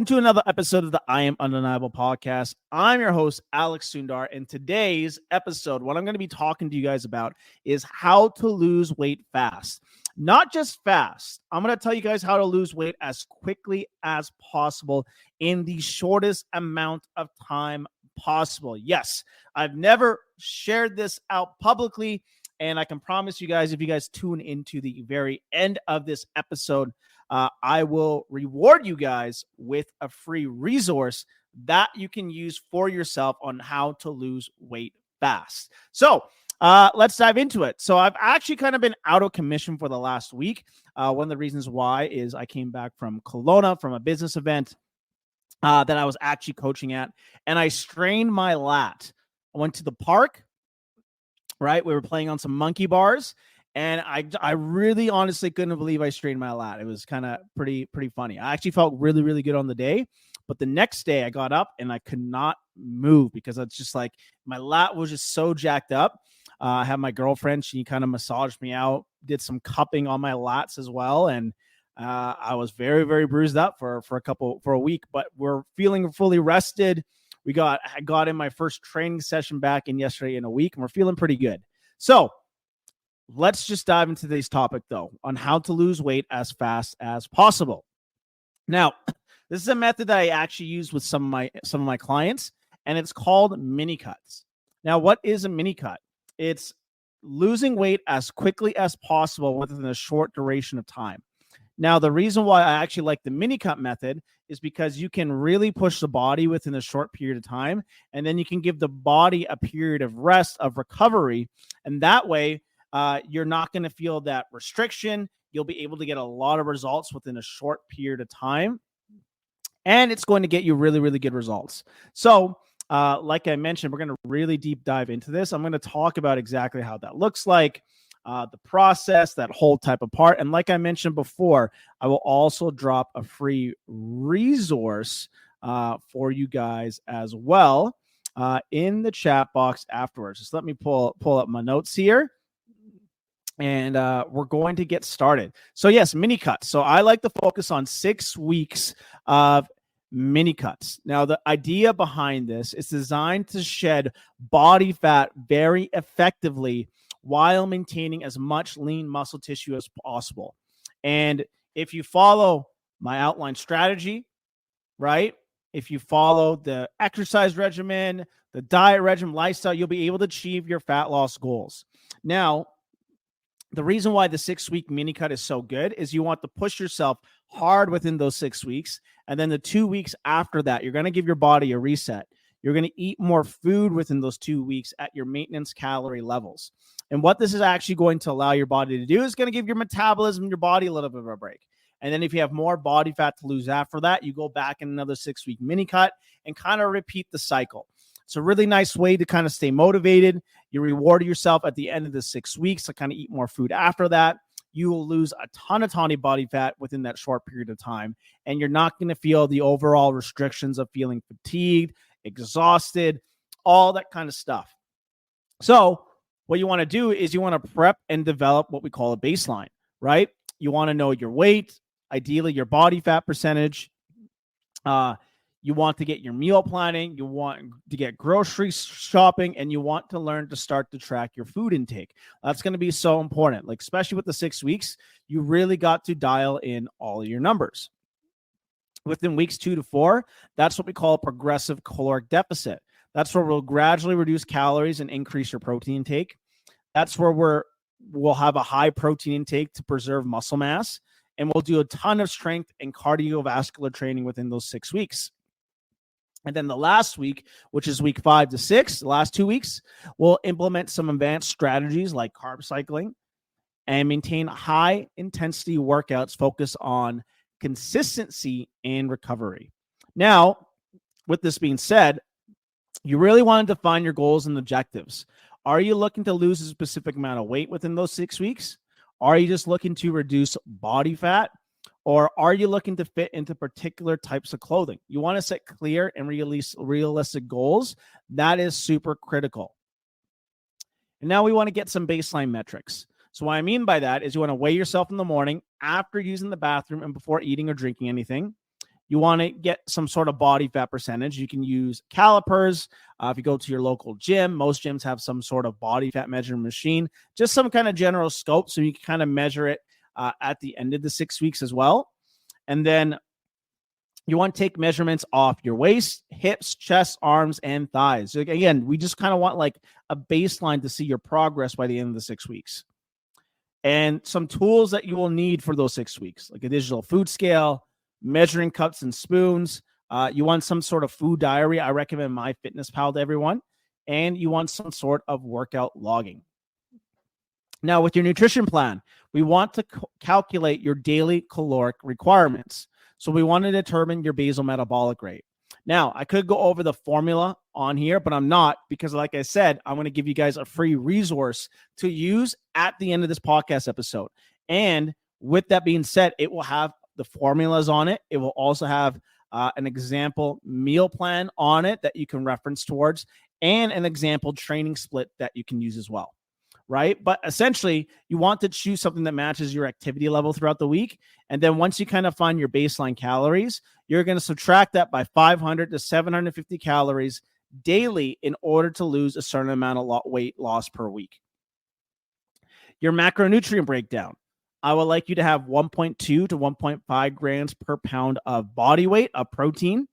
to another episode of the I Am Undeniable podcast. I'm your host, Alex Sundar, and today's episode, what I'm going to be talking to you guys about is how to lose weight fast. Not just fast. I'm going to tell you guys how to lose weight as quickly as possible in the shortest amount of time possible. Yes, I've never shared this out publicly, and I can promise you guys, if you guys tune into the very end of this episode, I will reward you guys with a free resource that you can use for yourself on how to lose weight fast. So let's dive into it. So I've actually kind of been out of commission for the last week. One of the reasons why is I came back from Kelowna from a business event that I was actually coaching at, and I strained my lat. I went to the park, right? We were playing on some monkey bars. And I really honestly couldn't believe I strained my lat. It was kind of pretty funny. I actually felt really, really good on the day. But the next day I got up and I could not move because it's just like my lat was just so jacked up. I had my girlfriend. She kind of massaged me out, did some cupping on my lats as well. And I was very, very bruised up for a week. But we're feeling fully rested. I got in my first training session back in yesterday in a week, and we're feeling pretty good. So let's just dive into today's topic, though, on how to lose weight as fast as possible. Now, this is a method that I actually use with some of my clients, and it's called mini cuts. Now, what is a mini cut? It's losing weight as quickly as possible within a short duration of time. Now, the reason why I actually like the mini cut method is because you can really push the body within a short period of time, and then you can give the body a period of rest, of recovery, and that way, you're not going to feel that restriction. You'll be able to get a lot of results within a short period of time, and it's going to get you really, really good results. So, like I mentioned, we're going to really deep dive into this. I'm going to talk about exactly how that looks like, the process, that whole type of part. And like I mentioned before, I will also drop a free resource for you guys as well in the chat box afterwards. Just let me pull up my notes here. And we're going to get started. So yes, mini cuts. So I like to focus on 6 weeks of mini cuts. Now, the idea behind this is designed to shed body fat very effectively while maintaining as much lean muscle tissue as possible. And if you follow my outline strategy, right? If you follow the exercise regimen, the diet regimen, lifestyle, you'll be able to achieve your fat loss goals. Now, the reason why the 6-week mini cut is so good is you want to push yourself hard within those 6 weeks. And then the 2 weeks after that, you're going to give your body a reset. You're going to eat more food within those 2 weeks at your maintenance calorie levels. And what this is actually going to allow your body to do is going to give your metabolism, your body a little bit of a break. And then if you have more body fat to lose after that, you go back in another 6-week mini cut and kind of repeat the cycle. It's a really nice way to kind of stay motivated. You reward yourself at the end of the 6 weeks to kind of eat more food after that. You will lose a ton of body fat within that short period of time. And you're not going to feel the overall restrictions of feeling fatigued, exhausted, all that kind of stuff. So what you want to do is you want to prep and develop what we call a baseline, right? You want to know your weight, ideally your body fat percentage. You want to get your meal planning, you want to get grocery shopping, and you want to learn to start to track your food intake. That's going to be so important. Like, especially with the 6 weeks, you really got to dial in all of your numbers. Within weeks 2 to 4, that's what we call a progressive caloric deficit. That's where we'll gradually reduce calories and increase your protein intake. That's where we'll have a high protein intake to preserve muscle mass, and we'll do a ton of strength and cardiovascular training within those 6 weeks. And then the last week, which is week 5 to 6, the last 2 weeks, we'll implement some advanced strategies like carb cycling and maintain high intensity workouts focused on consistency and recovery. Now, with this being said, you really want to define your goals and objectives. Are you looking to lose a specific amount of weight within those 6 weeks? Are you just looking to reduce body fat? Or are you looking to fit into particular types of clothing? You want to set clear and realistic goals. That is super critical. And now we want to get some baseline metrics. So what I mean by that is you want to weigh yourself in the morning after using the bathroom and before eating or drinking anything. You want to get some sort of body fat percentage. You can use calipers. If you go to your local gym, most gyms have some sort of body fat measuring machine, just some kind of general scope so you can kind of measure it at the end of the 6 weeks as well. And then you want to take measurements off your waist, hips, chest, arms, and thighs. So again, we just kind of want like a baseline to see your progress by the end of the 6 weeks. And some tools that you will need for those 6 weeks, like a digital food scale, measuring cups and spoons. You want some sort of food diary. I recommend MyFitnessPal to everyone. And you want some sort of workout logging. Now, with your nutrition plan, we want to calculate your daily caloric requirements. So we want to determine your basal metabolic rate. Now, I could go over the formula on here, but I'm not, because like I said, I'm going to give you guys a free resource to use at the end of this podcast episode. And with that being said, it will have the formulas on it. It will also have an example meal plan on it that you can reference towards, and an example training split that you can use as well. Right? But essentially, you want to choose something that matches your activity level throughout the week. And then once you kind of find your baseline calories, you're going to subtract that by 500 to 750 calories daily in order to lose a certain amount of weight loss per week. Your macronutrient breakdown. I would like you to have 1.2 to 1.5 grams per pound of body weight of protein,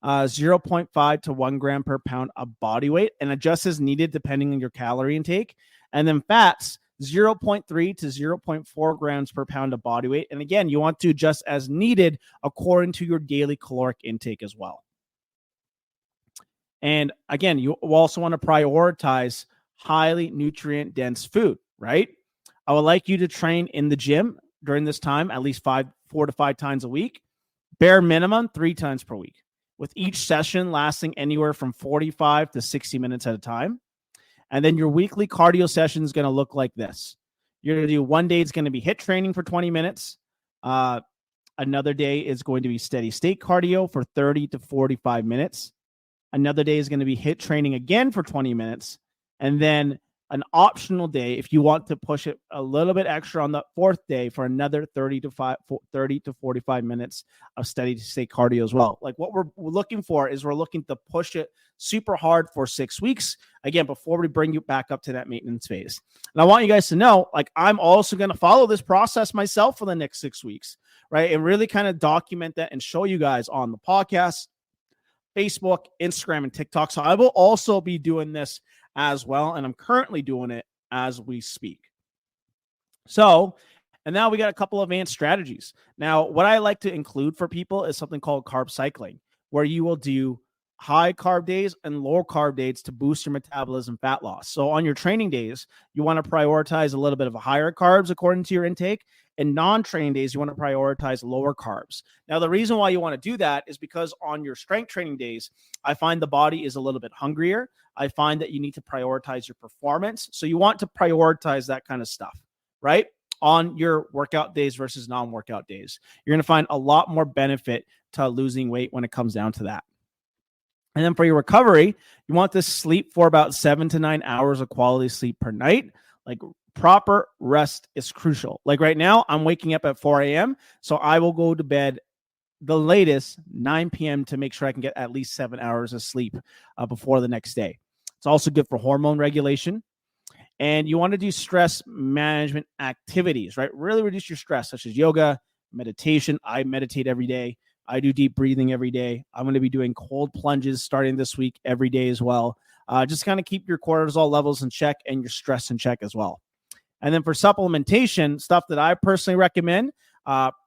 0.5 to 1 gram per pound of body weight, and adjust as needed depending on your calorie intake. And then fats, 0.3 to 0.4 grams per pound of body weight. And again, you want to adjust as needed according to your daily caloric intake as well. And again, you also want to prioritize highly nutrient dense food, right? I would like you to train in the gym during this time at least 4 to 5 times a week, bare minimum 3 times per week, with each session lasting anywhere from 45 to 60 minutes at a time. And then your weekly cardio session is going to look like this. You're going to do one day, it's going to be HIIT training for 20 minutes. Another day is going to be steady state cardio for 30 to 45 minutes. Another day is going to be HIIT training again for 20 minutes. And then an optional day, if you want to push it a little bit extra on the 4th day, for another 30 to 45 minutes of steady state cardio as well. Like what we're looking for is we're looking to push it super hard for 6 weeks, again, before we bring you back up to that maintenance phase. And I want you guys to know, like, I'm also going to follow this process myself for the next 6 weeks, right? And really kind of document that and show you guys on the podcast, Facebook, Instagram, and TikTok. So I will also be doing this as well, and I'm currently doing it as we speak. So, and now we got a couple of advanced strategies. Now, what I like to include for people is something called carb cycling, where you will do high carb days and low carb days to boost your metabolism fat loss. So on your training days, you want to prioritize a little bit of a higher carbs according to your intake. And non-training days, you want to prioritize lower carbs. Now, the reason why you want to do that is because on your strength training days, I find the body is a little bit hungrier. I find that you need to prioritize your performance. So you want to prioritize that kind of stuff, right? On your workout days versus non-workout days. You're going to find a lot more benefit to losing weight when it comes down to that. And then for your recovery, you want to sleep for about 7 to 9 hours of quality sleep per night. Like, proper rest is crucial. Like right now, I'm waking up at 4 a.m. So I will go to bed the latest 9 p.m. to make sure I can get at least 7 hours of sleep before the next day. It's also good for hormone regulation. And you want to do stress management activities, right? Really reduce your stress, such as yoga, meditation. I meditate every day. I do deep breathing every day. I'm going to be doing cold plunges starting this week every day as well. Just kind of keep your cortisol levels in check and your stress in check as well. And then for supplementation, stuff that I personally recommend,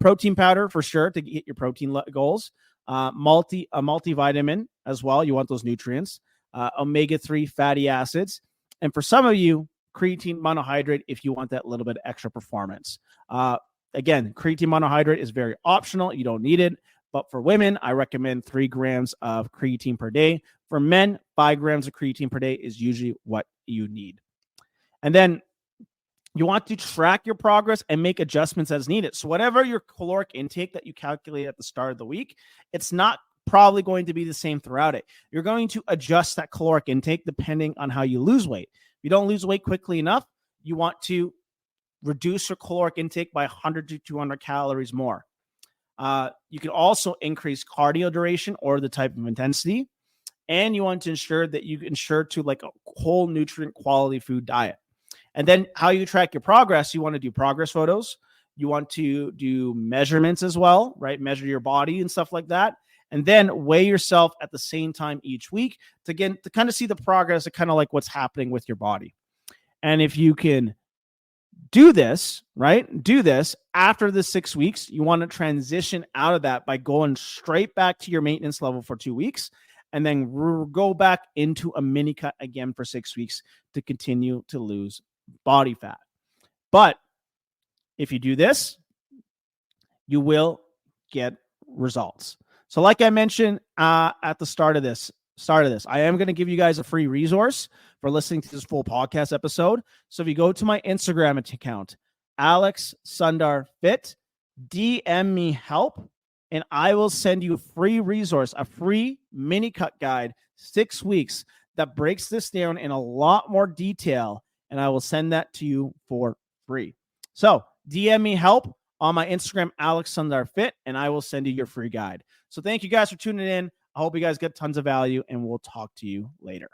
protein powder for sure to hit your protein goals, a multivitamin as well. You want those nutrients, omega-3 fatty acids. And for some of you, creatine monohydrate if you want that little bit of extra performance. Again, creatine monohydrate is very optional. You don't need it. But for women, I recommend 3 grams of creatine per day. For men, 5 grams of creatine per day is usually what you need. And then you want to track your progress and make adjustments as needed. So whatever your caloric intake that you calculate at the start of the week, it's not probably going to be the same throughout it. You're going to adjust that caloric intake depending on how you lose weight. If you don't lose weight quickly enough, you want to reduce your caloric intake by 100 to 200 calories more. You can also increase cardio duration or the type of intensity. And you want to ensure that you ensure to like a whole nutrient quality food diet. And then how you track your progress, you want to do progress photos. You want to do measurements as well, right? Measure your body and stuff like that. And then weigh yourself at the same time each week to kind of see the progress of kind of like what's happening with your body. And if you can do this, right? Do this after the 6 weeks. You want to transition out of that by going straight back to your maintenance level for 2 weeks and then go back into a mini cut again for 6 weeks to continue to lose body fat. But if you do this, you will get results. So like I mentioned at the start of this, I am going to give you guys a free resource for listening to this full podcast episode. So if you go to my Instagram account, Alex Sundar Fit, DM me help, and I will send you a free resource, a free mini cut guide, 6 weeks that breaks this down in a lot more detail. And I will send that to you for free. So DM me help on my Instagram, Alex Sundar Fit, and I will send you your free guide. So thank you guys for tuning in. I hope you guys get tons of value, and we'll talk to you later.